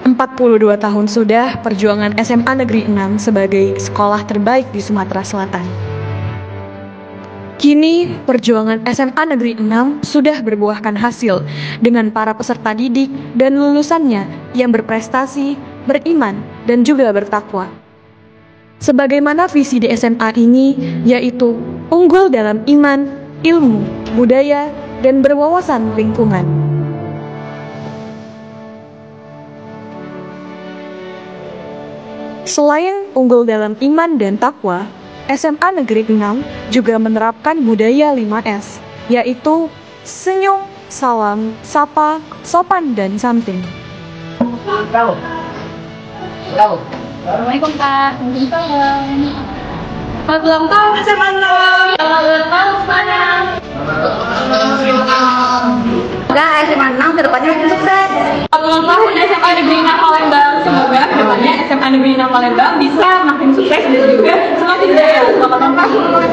42 tahun sudah perjuangan SMA Negeri 6 sebagai sekolah terbaik di Sumatera Selatan. Kini, perjuangan SMA Negeri 6 sudah berbuahkan hasil dengan para peserta didik dan lulusannya yang berprestasi, beriman, dan juga bertakwa. Sebagaimana visi di SMA ini, yaitu unggul dalam iman, ilmu, budaya, dan berwawasan lingkungan. Selain unggul dalam iman dan takwa, SMA Negeri 6 juga menerapkan budaya 5S, yaitu senyum, salam, sapa, sopan, dan santun. Assalamualaikum Kak. Waalaikumsalam. Selamat ulang tahun SMA 6. Selamat ulang tahun semuanya. Semoga SMA 6 kedepannya makin sukses. Selamat ulang tahun SMA Negeri 6 Palembang. Semoga kedepannya SMA Negeri 6 Palembang bisa makin sukses dan juga semakin jaya. Selamat ulang tahun.